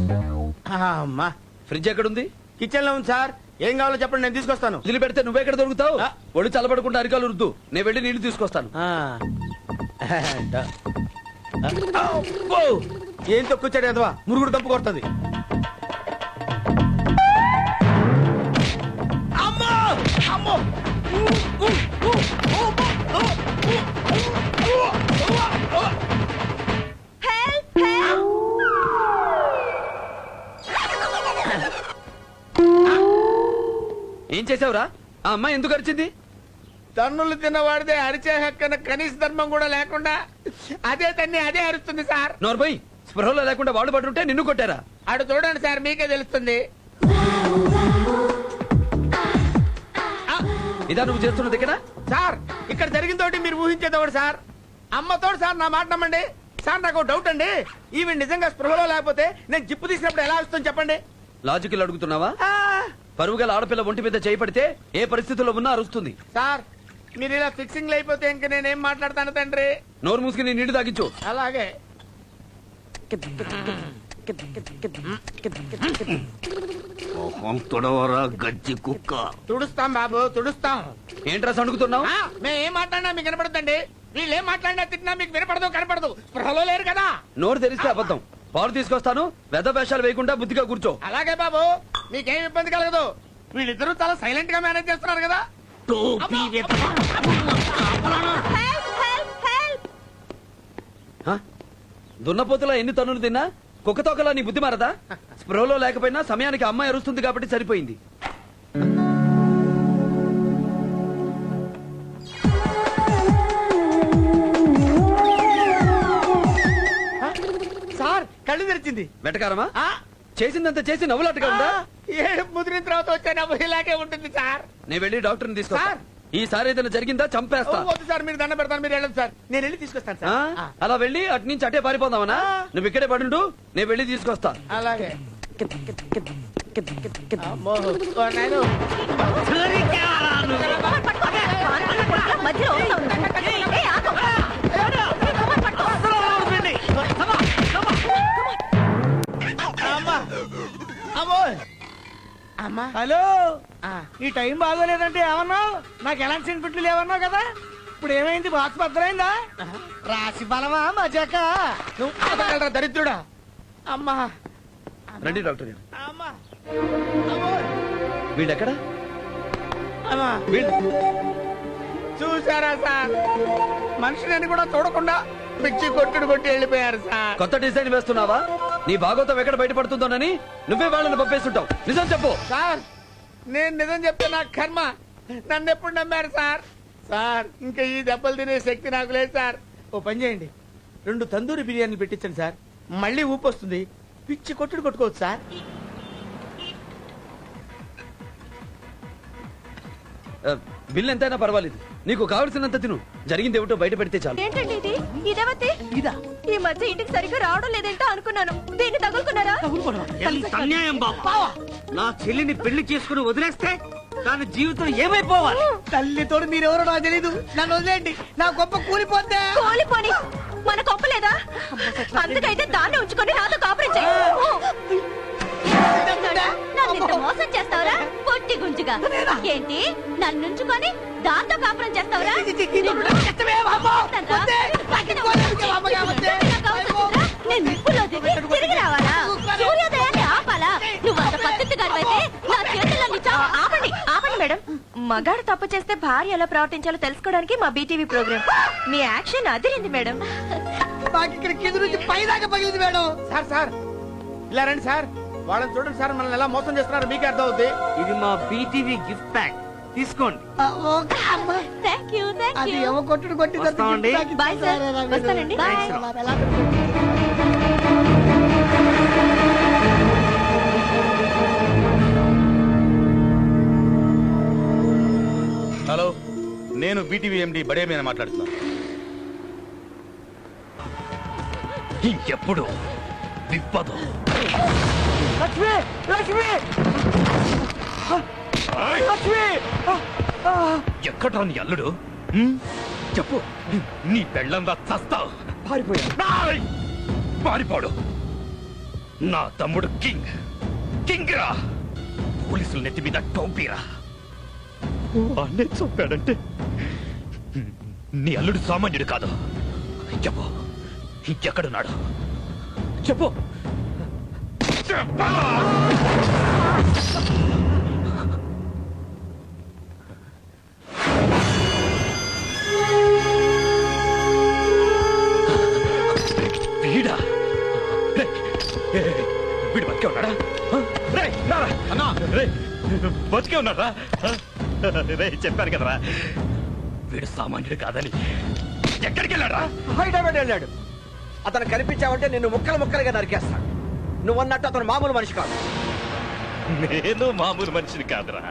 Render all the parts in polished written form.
అమ్మా, ఫ్రిడ్జ్ ఎక్కడుంది? కిచెన్ లో ఉంది సార్. ఏం కావాలో చెప్పండి, నేను తీసుకొస్తాను. వదిలి పెడితే నువ్వెక్కడ దొరుకుతావు? ఒళ్ళు చల్లబడకుండా అరికాలు రుద్దు, నేను వెళ్ళి నీళ్లు తీసుకొస్తాను. ఏం తొక్కుచ్చాడు ఎదవా, మురుగుడు కంపు కొడుతుంది. ఏం చేసావురా? ఆ అమ్మాయి ఎందుకు అరిచింది? తన్నులు తిన్నవాడిదే అరిచే హక్కన కనీస ధర్మం కూడా లేకుండా అదే తన్ని అదే అరుస్తుంది సార్. నోర్బై, స్పృహలో లేకుండా వాడు పడుంటే నిన్ను కొట్టారా? అడు చూడండి సార్, మీకే తెలుస్తుంది. ఇదా నువ్వు చేస్తున్నది ఇక్కడ? సార్ ఇక్కడ జరిగిందోటి మీరు ఊహించేదోడు సార్. అమ్మతోడు సార్, నా మాట నమ్మండి సార్. నాకు డౌట్ అండి, ఈవి నిజంగా స్పృహలో లేకపోతే నేను జిప్పు తీసినప్పుడు ఎలా వస్తుంది చెప్పండి. లాజికల్ అడుగుతున్నావా? పరువు గల ఆడపిల్ల ఒంటి మీద చేయబడితే ఏ పరిస్థితుల్లో ఉన్నా అరుస్తుంది. సార్ మీరు ఇలా ఫిక్సింగ్ అయిపోతే ఇంక నేనేం మాట్లాడతాను తండ్రి. నోరు మూసుకుని నీళ్లు తాగించు. అలాగే. గజ్జి కుక్క. తుడుస్తాం బాబు, తుడుస్తాం. ఏంట్రా సణుకుతున్నావు? మేము ఏం మాట్లాడినా మీకు వినపడదండి. వీళ్ళు ఏం మాట్లాడినా తిట్టినా మీకు వినపడదు, కనపడదు. స్పృహలో లేరు కదా. నోరు తెరిస్తే అబద్ధం. పాలు తీసుకొస్తాను, వెద వేషాలు వేయకుండా బుద్ధిగా కూర్చో. అలాగే బాబు, మీకేం ఇబ్బంది కలగదు. వీళ్ళిద్దరూ చాలా సైలెంట్ గా మేనేజ్ చేస్తున్నారు కదా. దున్నపోతులా ఎన్ని తన్నులు తిన్నా కుక్కతోకలా నీ బుద్ధి మారదా? స్పృహలో లేకపోయినా సమయానికి అమ్మాయి అరుస్తుంది కాబట్టి సరిపోయింది. సార్ కళ్ళు తెరిచింది. వెటకారమా? చేసిందంత చేసి నవ్వులాటగా ఉందా? ఏడు ముదిరిన తర్వాత వచ్చే నవ్వు ఇలాగే ఉంటుంది సార్. నేను వెళ్ళి డాక్టర్ని తీసుకొస్తా. ఈసారి ఏదైనా జరిగిందా చంపేస్తా. వద్దు సార్, మీరు దండ పెడతాను, మీరు వెళ్ళండి సార్. నేను వెళ్ళి తీసుకొస్తాను సార్. అలా వెళ్ళి అటు నుంచి అటే పారిపోదామనా? నువ్వు ఇక్కడే పడుండు, నేను వెళ్ళి తీసుకొస్తా. అలాగే. హలో, నీ టైం బాగోలేదంటే ఏమన్నావు? నాకు ఎలాంటి సెంటిమెంట్లు లేవన్నావు కదా. ఇప్పుడు ఏమైంది? బాక్స్ బద్దలైందా? రాసి బలమా మజాక? నువ్వు దరిద్రుడా. అమ్మా రండి డాక్టర్ గారు. అమ్మా వీళ్ళెక్కడ? చూసారా సార్, మనిషిని కూడా చూడకుండా పిచ్చి కొట్టుడు కొట్టి వెళ్ళిపోయారు సార్. కొత్త డిజైన్ వేస్తున్నావా? నీ భాగవతం ఎక్కడ బయటపడుతుందోనని నువ్వే వాళ్ళని పంపేస్తుంటావు. నిజం చెప్పు సార్. నేను నిజం చెప్తే నాకు కర్మ. నన్ను ఎప్పుడు నమ్మారు సార్? సార్ ఇంకా ఈ దెబ్బలు తినే శక్తి నాకు లేదు సార్. ఓ పని చేయండి, 2 తందూరి బిర్యానీలు పెట్టించండి సార్. మళ్ళీ ఊపు వస్తుంది, పిచ్చి కొట్టుడు కొట్టుకోవచ్చు సార్. బిల్ ఎంతైనా పర్వాలేదు, నీకు కావలసినంత తిను. జరిగింది ఏమిటో బయట పెడితే చాలు. ఏంటండి ఇది? ఇదేవతి ఇదా? ఈ మధ్య ఇంటికి సరిగ్గా రావడం లేదేంటో అనుకున్నాను. దీన్ని తగులుకున్నారా? అన్యాయం బాబా. నా చెల్లిని పెళ్లి చేసుకుని వదిలేస్తే దాని జీవితం ఏమైపోవాలి? తల్లితోడు మీరెవరో నాకు తెలీదు. నన్ను వదిలేండి, నా గొప్ప కూలిపోతే. కూలిపోని మన కొప్పలేదా? అందుకైతే దాన్ని ఉంచుకొని నాతో కాపురం చేయి. నన్ను మోసం చేస్తావరా పొట్టి గుంజుగా? ఏంటి నన్నుంచుకొని దాంతో కాపురం చేస్తావరా? నేను నిప్పుల్లో దిగి తిరిగి రావాలా? సూర్యోదయాన్ని ఆపాలా? నువ్వు అంత పద్ధతిగానివైతే నా చేతుల్లో నీ చావు ఆపండి. ఆపండి మేడం. మగాడు తప్పు చేస్తే భార్య ఎలా ప్రవర్తించాలో తెలుసుకోవడానికి మా బీటీవీ ప్రోగ్రామ్. మీ యాక్షన్ అదిరింది మేడం. ఇక్కడ కింద నుంచి పైదాకా పగిలింది మేడం. సార్ సార్ ఇలా రండి సార్. వాళ్ళని చూడండి సార్, మనల్ని ఎలా మోసం చేస్తున్నారు మీకే అర్థం అవుతుంది. ఇది మా బీటీవీ గిఫ్ట్ ప్యాక్, తీసుకోండి. అది ఏమో కొట్టుడు కొట్టి బాయ్ సార్, వస్తానండి. హలో, నేను బీటీవీ ఎండి బడే మీద మాట్లాడుతున్నాను. ఎప్పుడు విప్పదు. లక్ష్మి, లక్ష్మి, లక్ష్మి. ఎక్కడా నీ అల్లుడు? చెప్పు, నీ పెళ్ళంగా చస్తావు. పారిపోయా. పారిపోడు. నా తమ్ముడు కింగ్ కింగ్ రా. పోలీసులు నెత్తి మీద టోపీరా. వాణ్ణే చంపాడంటే నీ అల్లుడు సామాన్యుడు కాదు. చెప్పు, ఇంకెక్కడున్నాడు చెప్పు. చెప్పా! వీడా? రేయ్, వీడు బతికే ఉన్నాడా? రేయ్, రారా. రేయ్, బతికే ఉన్నారా? రేయ్, చెప్పాను కదరా వీడు సామాన్యుడు కాదని. ఎక్కడికి వెళ్ళాడా? హైదరాబాద్ వెళ్ళాడు. అతను కనిపించావంటే నిన్ను ముక్కలు ముక్కలుగా నరికేస్తాడు. నువ్వన్నట్టు అతను మామూలు మనిషి కాదు. నేను మామూలు మనిషిని కాదురా.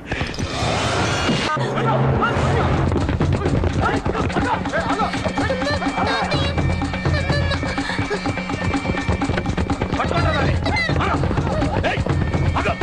పట్టుకోండి రా. ఏయ్, ఆగు.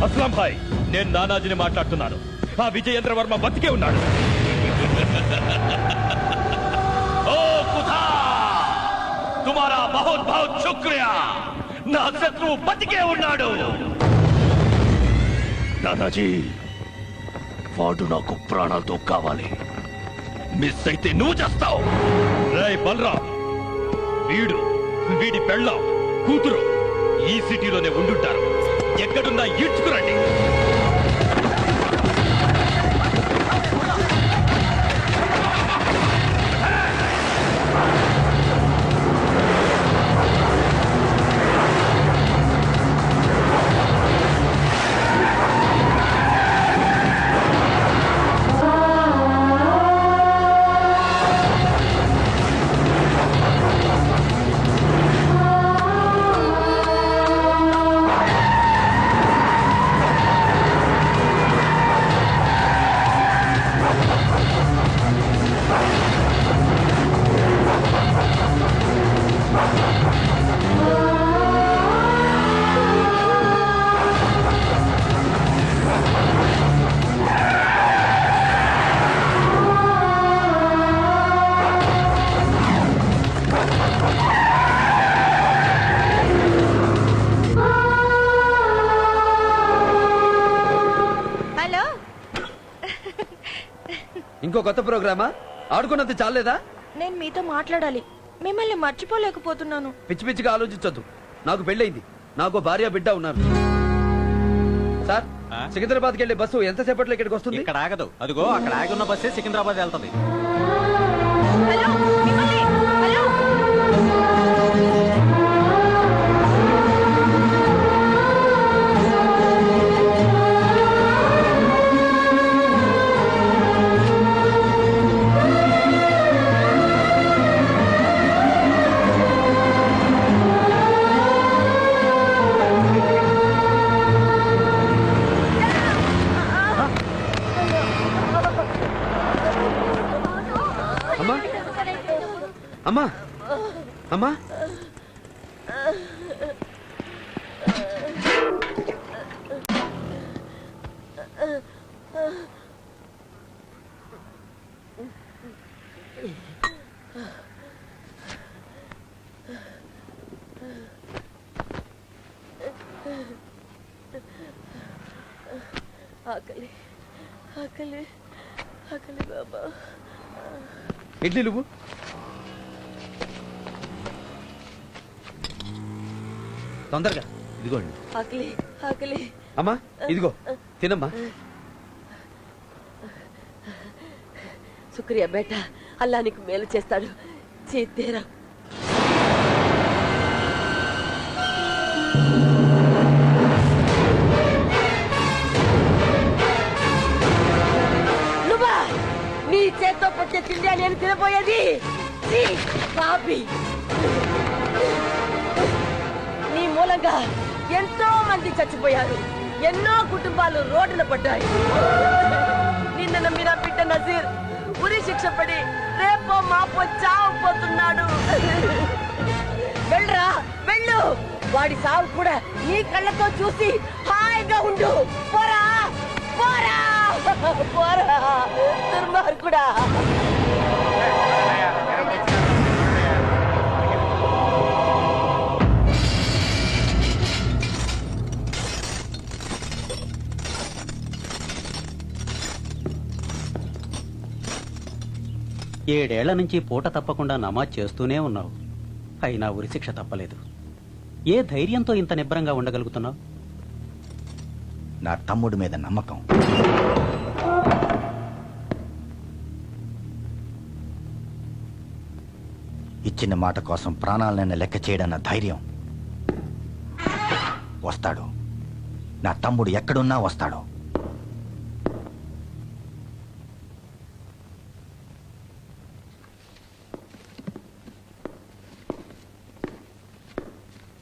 అస్లాం భాయ్, నేను నానాజీని మాట్లాడుతున్నాను. ఆ విజయేంద్ర వర్మ బతికే ఉన్నాడు. ఓ ఖుదా, తుమారా బహుత్ బహుత్ శుక్రియా. నా శత్రువు బతికే ఉన్నాడు. నానాజీ, వాడు నాకు ప్రాణాలతో కావాలి. మిస్ అయితే నువ్వు చేస్తావు. రేయ్ బలరాం, వీడి పెళ్ళాం కూతురు ఈ సిటీలోనే ఉండుంటారు. ఎక్కడున్నా ఈడ్చుకురండి. ఇంకో కొత్త ప్రోగ్రామా? ఆడుకున్నది చాలేదా? నేను మీతో మాట్లాడాలి. మిమ్మల్ని మర్చిపోలేకపోతున్నాను. పిచ్చి పిచ్చిగా ఆలోచించొద్దు. నాకు పెళ్ళైంది. నాకు భార్య బిడ్డ ఉన్నారు. సార్, సికింద్రాబాద్కి వెళ్ళే బస్సు ఎంతసేపట్లో ఇక్కడికి వస్తుంది? ఇక్కడ ఆగదు. అదిగో అక్కడ ఆగి ఉన్న బస్సే సికింద్రాబాద్ వెళ్తది. హలో, మిమ్మల్ని. హలో. అమ్మా, అమ్మా, ఆకలి ఆకలి ఆకలి బాబా. ఇడ్లీ నువ్వు తొందరగా ఇదిగోండి. ఆకలి ఆకలి. అమ్మా ఇదిగో తినమ్మా. శుక్రియా బేటా, అల్లా నీకు మేలు చేస్తాడు. చేతేరా. నువ్వా నీ చేత్తో పట్టే తిండి నేను తినపోయేది? పాపి, నీ మూలంగా ఎంతో మంది చచ్చిపోయారు, ఎన్నో కుటుంబాలు రోడ్డున పడ్డాయి. నిన్న నమ్మిన బిడ్డ నజీర్ ఉరి శిక్ష పడి రేపో మాపో చావపోతున్నాడు. వెళ్ళరా వెళ్ళు, వాడి సావు కూడా నీ కళ్ళతో చూసి హాయిగా ఉండు. పోరా పోరా పోరా దుర్మార్గుడా. ఏడేళ్ల నుంచి పూట తప్పకుండా నమాజ్ చేస్తూనే ఉన్నావు, అయినా ఉరిశిక్ష తప్పలేదు. ఏ ధైర్యంతో ఇంత నిబ్బరంగా ఉండగలుగుతున్నావు? నా తమ్ముడి మీద నమ్మకం. ఇచ్చిన మాట కోసం ప్రాణాలనైనా లెక్క చేయడన్న ధైర్యం. వస్తాడు, నా తమ్ముడు ఎక్కడున్నా వస్తాడు.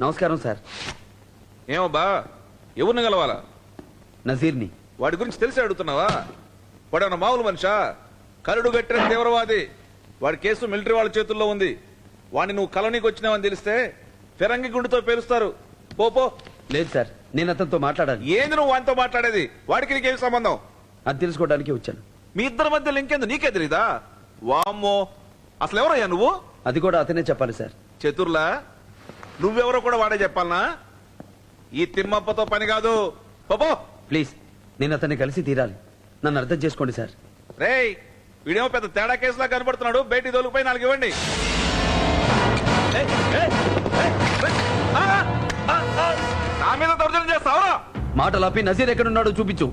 నమస్కారం సార్. ఏమో బా, ఎవరిని కలవాలా? నజీర్ని. వాడి గురించి తెలిసి అడుగుతున్నావా? వాడేమన్నా మామూలు మనిషా? కరుడు గట్టిన తీవ్రవాది. వాడి కేసు మిలిటరీ వాళ్ళ చేతుల్లో ఉంది. వాడిని నువ్వు కలనీకి వచ్చినావని తెలిస్తే ఫిరంగి గుండుతో పేలుస్తారు. పో. లేదు సార్, నేను అతనితో మాట్లాడాలి. ఏంది నువ్వు వాడితో మాట్లాడేది? వాడికి నీకేమి సంబంధం? అది తెలుసుకోవడానికి వచ్చాను. మీ ఇద్దరి మధ్యలో ఇంకేంది నీకే తెలీదా? వామ్మో, అసలు ఎవరయ్యా నువ్వు? అది కూడా అతనే చెప్పాలి సార్. చతుర్లా, నువ్వెవరో కూడా వాడే చెప్పాలనా? ఈ తిమ్మప్పతో పని కాదు. పో. ప్లీజ్, నేను అతన్ని కలిసి తీరాలి. నన్ను అర్థం చేసుకోండి సార్. రేయ్, వీడేమో పెద్ద తేడా కేసులా కనబడుతున్నాడు. బయటికి తోలుకుపోయి 4 ఇవ్వండి. నా మీద దౌర్జన్యం చేస్తావరా? మాటలాపి నజీర్ ఎక్కడున్నాడో చూపించు.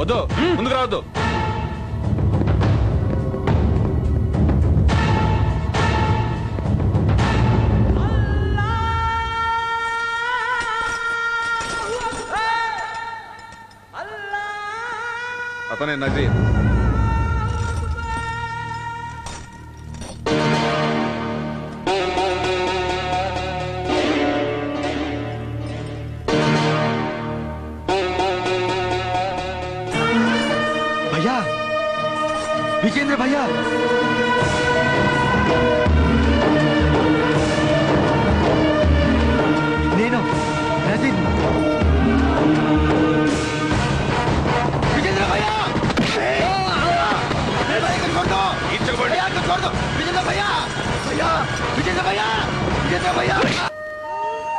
వద్దు, ముందుకు రావద్దు. అతనే నజీర్. భయ్యా, విజేంద్ర భయ్యా.